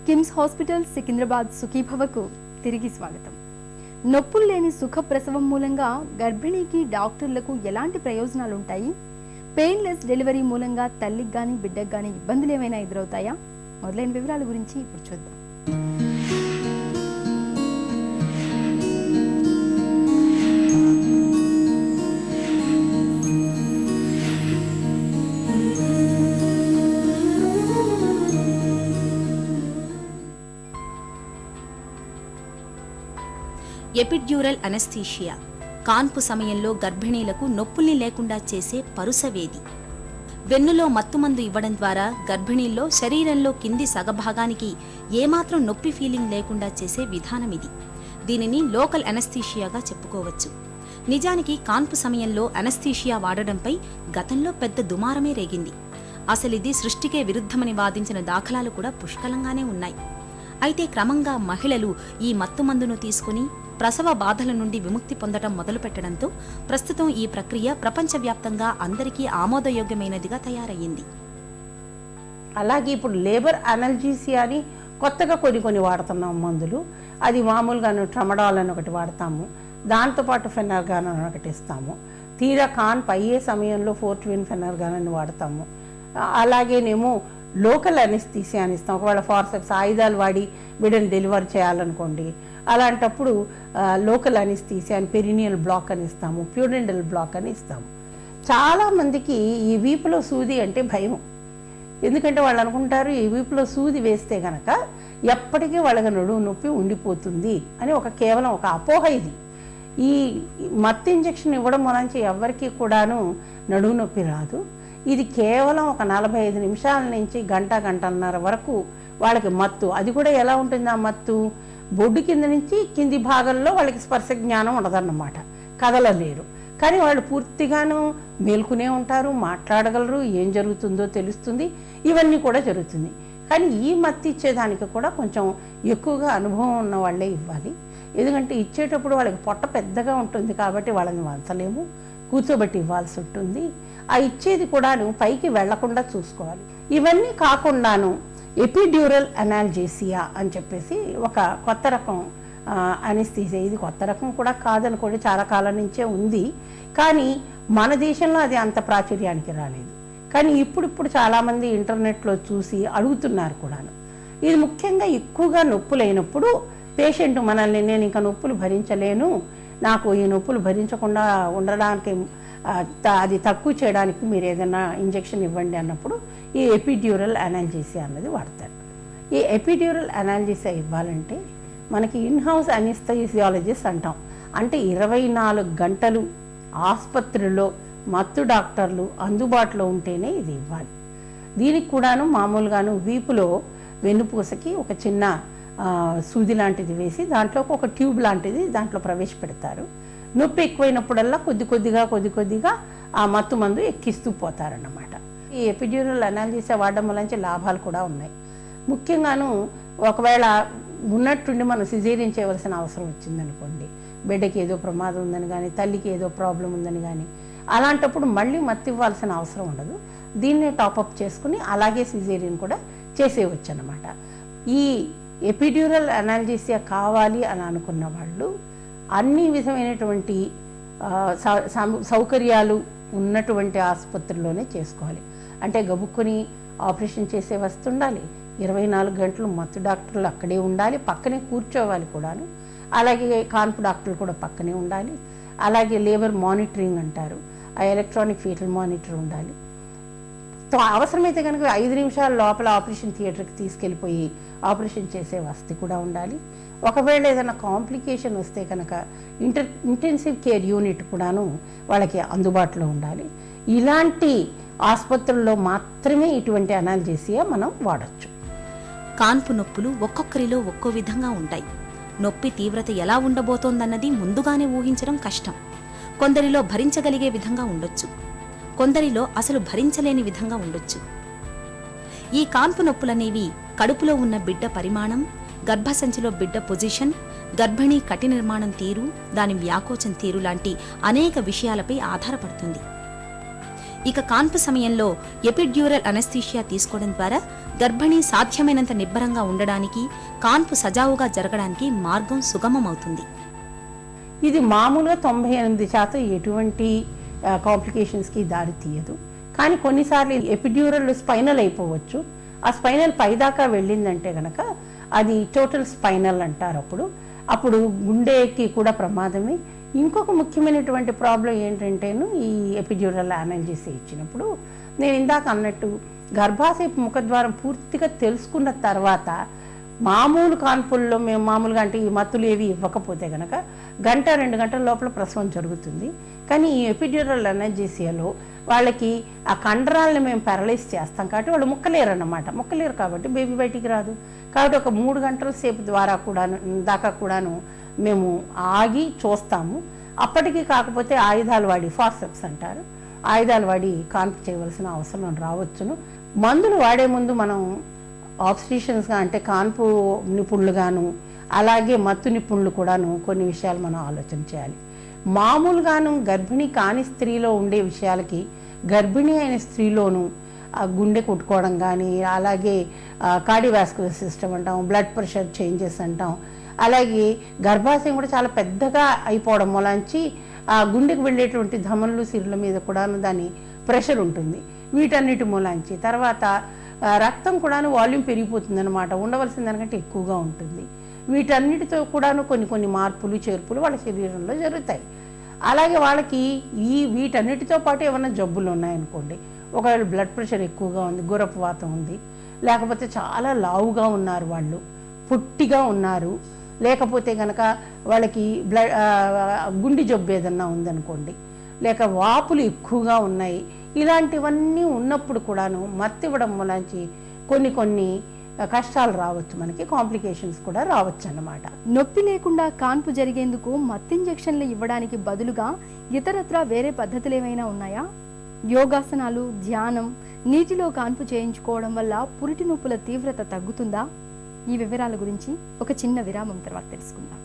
KIMS hospital Secunderabad సుఖీభవకు తిరిగి స్వాగతం. నొప్పులు లేని సుఖ ప్రసవం మూలంగా గర్భిణీకి డాక్టర్లకు ఎలాంటి ప్రయోజనాలు ఉంటాయి? పెయిన్లెస్ డెలివరీ మూలంగా తల్లికి గాని బిడ్డకు గాని ఇబ్బందులు ఏమైనా ఎదురవుతాయా? మొదలైన వివరాల గురించి ఇప్పుడు చూద్దాం. ఎపిడ్యూరల్ అనస్థీషియా కాన్పు సమయంలో గర్భిణీలకు నొప్పుల్ని లేకుండా చేసే పరుసవేది. వెన్నులో మత్తుమందు ఇవ్వడం ద్వారా గర్భిణీల్లో శరీరంలో కింది సగభాగానికి ఏమాత్రం నొప్పి ఫీలింగ్ లేకుండా చేసే విధానం ఇది. దీనిని లోకల్ అనస్థీషియాగా చెప్పుకోవచ్చు. నిజానికి కాన్పు సమయంలో అనస్థీషియా వాడడంపై గతంలో పెద్ద దుమారమే రేగింది. అసలిది సృష్టికే విరుద్ధమని వాదించిన దాఖలాలు కూడా పుష్కలంగానే ఉన్నాయి. అయితే క్రమంగా మహిళలు ఈ మత్తుమందును తీసుకుని ప్రసవ బాధల నుండి విముక్తి పొందడం మొదలుపెట్టడంతో ప్రస్తుతం ఈ ప్రక్రియ ప్రపంచవ్యాప్తంగా అందరికీ ఆమోదయోగ్యమైనదిగా తయారయ్యింది. అలాగే ఇప్పుడు లేబర్ అనల్జీసియా అని కొత్తగా కొన్ని వాడుతున్నాం మందులు. అది మామూలుగాను ట్రమడాల్ అని ఒకటి వాడతాము, దాంతోపాటు ఫెనర్గాన్ అని ఒకటి ఇస్తాము. తీరా కాన్పు అయ్యే సమయంలో ఫోర్ట్విన్ ఫెనర్గాన్ అని వాడతాము. అలాగేనేమో లోకల్ అనస్థీసియా అని ఇస్తాం. ఒకవేళ ఫార్సెప్స్ ఆయుధాలు వాడి బిడ్డను డెలివర్ చేయాలనుకోండి, అలాంటప్పుడు లోకల్ అనస్థీసియా అని పెరినియల్ బ్లాక్ అని ఇస్తాము, ప్యూడెంటల్ బ్లాక్ అని ఇస్తాము. చాలామందికి ఈ వీపులో సూది అంటే భయం. ఎందుకంటే వాళ్ళు అనుకుంటారు ఈ వీపులో సూది వేస్తే కనుక ఎప్పటికీ వాళ్ళకి నడుము నొప్పి ఉండిపోతుంది అని కేవలం ఒక అపోహ ఇది. ఈ మత్తు ఇంజెక్షన్ ఇవ్వడం వలన ఎవరికి కూడాను నడుము నొప్పి రాదు. ఇది కేవలం 45 నిమిషాల నుంచి గంటన్నర వరకు వాళ్ళకి మత్తు. అది కూడా ఎలా ఉంటుంది ఆ మత్తు? బొడ్డు కింద నుంచి కింది భాగంలో వాళ్ళకి స్పర్శ జ్ఞానం ఉండదన్నమాట, కదలలేరు. కానీ వాళ్ళు పూర్తిగాను మేల్కొనే ఉంటారు, మాట్లాడగలరు, ఏం జరుగుతుందో తెలుస్తుంది, ఇవన్నీ కూడా జరుగుతుంది. కానీ ఈ మత్తు ఇచ్చేదానికి కూడా కొంచెం ఎక్కువగా అనుభవం ఉన్న వాళ్ళే ఇవ్వాలి. ఎందుకంటే ఇచ్చేటప్పుడు వాళ్ళకి పొట్ట పెద్దగా ఉంటుంది కాబట్టి వాళ్ళని వంచలేము, కూర్చోబెట్టి ఇవ్వాల్సి ఉంటుంది. ఆ ఇచ్చేది కూడాను పైకి వెళ్లకుండా చూసుకోవాలి. ఇవన్నీ కాకుండాను ఎపిడ్యూరల్ అనాల్జేసియా అని చెప్పేసి ఒక కొత్త రకం అనస్థీసియా. ఇది కొత్త రకం కూడా కాదనుకోండి, చాలా కాలం నుంచే ఉంది. కానీ మన దేశంలో అది అంత ప్రాచుర్యానికి రాలేదు. కానీ ఇప్పుడు చాలామంది ఇంటర్నెట్లో చూసి అడుగుతున్నారు కూడాను. ఇది ముఖ్యంగా ఎక్కువగా నొప్పులైనప్పుడు పేషెంట్ మనల్ని నేను ఇంకా నొప్పులు భరించలేను, నాకు ఈ నొప్పులు భరించకుండా ఉండడానికి అది తక్కువ చేయడానికి మీరు ఏదైనా ఇంజెక్షన్ ఇవ్వండి అన్నప్పుడు ఈ ఎపిడ్యూరల్ అనాల్జేసియా అన్నది వాడతారు. ఈ ఎపిడ్యూరల్ అనాల్జేసియా ఇవ్వాలంటే మనకి ఇన్హౌస్ అనస్థీసియాలజిస్ట్ అంటాం. అంటే 24 గంటలు ఆసుపత్రిలో మత్తు డాక్టర్లు అందుబాటులో ఉంటేనే ఇది ఇవ్వాలి. దీనికి కూడాను మామూలుగాను వీపులో వెన్నుపూసకి ఒక చిన్న సూది లాంటిది వేసి దాంట్లో ఒక ట్యూబ్ లాంటిది దాంట్లో ప్రవేశపెడతారు. నొప్పి ఎక్కువైనప్పుడల్లా కొద్దిగా ఆ మత్తు మందు ఎక్కిస్తూ పోతారన్నమాట. ఈ ఎపిడ్యూరల్ అనాల్జేసియా వాడడం వల్ల లాభాలు కూడా ఉన్నాయి. ముఖ్యంగాను ఒకవేళ ఉన్నట్టుండి మనం సిజేరియన్ చేయవలసిన అవసరం వచ్చిందనుకోండి, బిడ్డకి ఏదో ప్రమాదం ఉందని కానీ తల్లికి ఏదో ప్రాబ్లం ఉందని కానీ, అలాంటప్పుడు మళ్ళీ మత్తు ఇవ్వాల్సిన అవసరం ఉండదు. దీన్నే టాపప్ చేసుకుని అలాగే సిజేరియన్ కూడా చేసేయవచ్చు అన్నమాట. ఈ ఎపిడ్యూరల్ అనాల్జేసియా కావాలి అని అనుకున్న వాళ్ళు అన్ని విధమైనటువంటి సౌకర్యాలు ఉన్నటువంటి ఆసుపత్రిలోనే చేసుకోవాలి. అంటే గబుక్కుని ఆపరేషన్ చేసే వస్తుండాలి, 24 గంటలు మత్తు డాక్టర్లు అక్కడే ఉండాలి, పక్కనే కూర్చోవాలి కూడాను. అలాగే కాన్పు డాక్టర్లు కూడా పక్కనే ఉండాలి. అలాగే లేబర్ మానిటరింగ్ అంటారు, ఆ ఎలక్ట్రానిక్ ఫీటల్ మానిటర్ ఉండాలి. అవసరమైతే కనుక 5 నిమిషాల లోపల ఆపరేషన్ థియేటర్కి తీసుకెళ్ళిపోయి ఆపరేషన్ చేసే వసతి కూడా ఉండాలి. ఒకవేళ ఏదైనా కాంప్లికేషన్ వస్తే కనుక ఇంటెన్సివ్ కేర్ యూనిట్ కూడాను వాళ్ళకి అందుబాటులో ఉండాలి. ఇలాంటి ఆసుపత్రుల్లో మాత్రమే ఇటువంటి అనాల్జేసియా మనం వాడచ్చు. కాన్పు నొప్పులు ఒక్కొక్కరిలో ఒక్కో విధంగా ఉంటాయి. నొప్పి తీవ్రత ఎలా ఉండబోతోందన్నది ముందుగానే ఊహించడం కష్టం. కొందరిలో భరించగలిగే విధంగా ఉండొచ్చు, కొందరిలో అసలు భరించలేని విధంగా ఉండొచ్చు. ఈ కాన్పు నొప్పులనేవి కడుపులో ఉన్న బిడ్డ పరిమాణం, గర్భసంచిలో బిడ్డ పొజిషన్, గర్భిణీ కటి నిర్మాణం తీరు, దాని వ్యాకోచం తీరు లాంటి అనేక విషయాలపై ఆధారపడుతుంది. ఇక కాన్పు సమయంలో ఎపిడ్యూరల్ అనస్థీషియా తీసుకోవడం ద్వారా గర్భిణి సాధ్యమైనంత నిబ్బరంగా ఉండడానికి, కాన్పు సజావుగా జరగడానికి మార్గం సుగమమవుతుంది. ఇది మామూలుగా 98% ఎటువంటి కాంప్లికేషన్స్కి దారి తీయదు. కానీ కొన్నిసార్లు ఎపిడ్యూరల్ స్పైనల్ అయిపోవచ్చు. ఆ స్పైనల్ పైదాకా వెళ్ళిందంటే కనుక అది టోటల్ స్పైనల్ అంటారు. అప్పుడు గుండెకి కూడా ప్రమాదమే. ఇంకొక ముఖ్యమైనటువంటి ప్రాబ్లం ఏంటంటేను ఈ ఎపిడ్యూరల్ అనల్జీసీ ఇచ్చినప్పుడు నేను ఇందాక అన్నట్టు గర్భాశయ ముఖద్వారం పూర్తిగా తెలుసుకున్న తర్వాత మామూలు కాన్పుల్లో మేము మామూలుగా అంటే ఈ మత్తులు ఏవి ఇవ్వకపోతే కనుక 1-2 గంటల లోపల ప్రసవం జరుగుతుంది. కానీ ఈ ఎపిడ్యూరల్ అనల్జీసియాలో వాళ్ళకి ఆ కండరాలను మేము పారలైజ్ చేస్తాం కాబట్టి వాళ్ళు ముక్కలేరు కాబట్టి బేబీ బయటికి రాదు. కాబట్టి ఒక 3 గంటల సేపు దాకా కూడాను మేము ఆగి చూస్తాము. అప్పటికి కాకపోతే ఆయుధాలు వాడి ఫార్సెప్స్ అంటారు, ఆయుధాలు వాడి కాన్పు చేయవలసిన అవసరం రావచ్చును. మందులు వాడే ముందు మనం ఆబ్స్టిషన్స్గా అంటే కాన్పు నిపుణులుగాను అలాగే మత్తు నిపుణులు కూడాను కొన్ని విషయాలు మనం ఆలోచన చేయాలి. మామూలుగాను గర్భిణీ కాని స్త్రీలో ఉండే విషయాలకి గర్భిణీ అయిన స్త్రీలోను గుండె కొట్టుకోవడం కానీ, అలాగే కార్డియోవాస్కులర్ సిస్టమ్ అంటాం, బ్లడ్ ప్రెషర్ చేంజెస్ అంటాం, అలాగే గర్భాశయం కూడా చాలా పెద్దగా అయిపోవడం మూలంచి ఆ గుండెకు వెళ్ళేటువంటి ధమనులు సిరుల మీద కూడా దాని ప్రెషర్ ఉంటుంది. వీటన్నిటి మూలంచి తర్వాత రక్తం కూడాను వాల్యూమ్ పెరిగిపోతుంది అనమాట, ఉండవలసిన దానికంటే ఎక్కువగా ఉంటుంది. వీటన్నిటితో కూడాను కొన్ని మార్పులు చేర్పులు వాళ్ళ శరీరంలో జరుగుతాయి. అలాగే వాళ్ళకి వీటన్నిటితో పాటు ఏమైనా జబ్బులు ఉన్నాయనుకోండి, ఒకవేళ బ్లడ్ ప్రెషర్ ఎక్కువగా ఉంది, గుర్రపువాతం ఉంది, లేకపోతే చాలా లావుగా ఉన్నారు, వాళ్ళు పొట్టిగా ఉన్నారు, లేకపోతే కనుక వాళ్ళకి గుండె జబ్బు ఏదన్నా ఉందనుకోండి, లేక వాపులు ఎక్కువగా ఉన్నాయి, ఇలాంటివన్నీ ఉన్నప్పుడు కూడాను మత్తు ఇవ్వడం మూలంచి కొన్ని కష్టాలు రావచ్చు, మనకి కాంప్లికేషన్స్ కూడా రావచ్చు అన్నమాట. నొప్పి లేకుండా కాన్పు జరిగేందుకు మత్తు ఇంజెక్షన్లు ఇవ్వడానికి బదులుగా ఇతరత్రా వేరే పద్ధతులు ఏమైనా ఉన్నాయా? యోగాసనాలు, ధ్యానం, నీటిలో కాన్పు చేయించుకోవడం వల్ల పురిటి నొప్పుల తీవ్రత తగ్గుతుందా? ఈ వివరాల గురించి ఒక చిన్న విరామం తర్వాత తెలుసుకుందాం.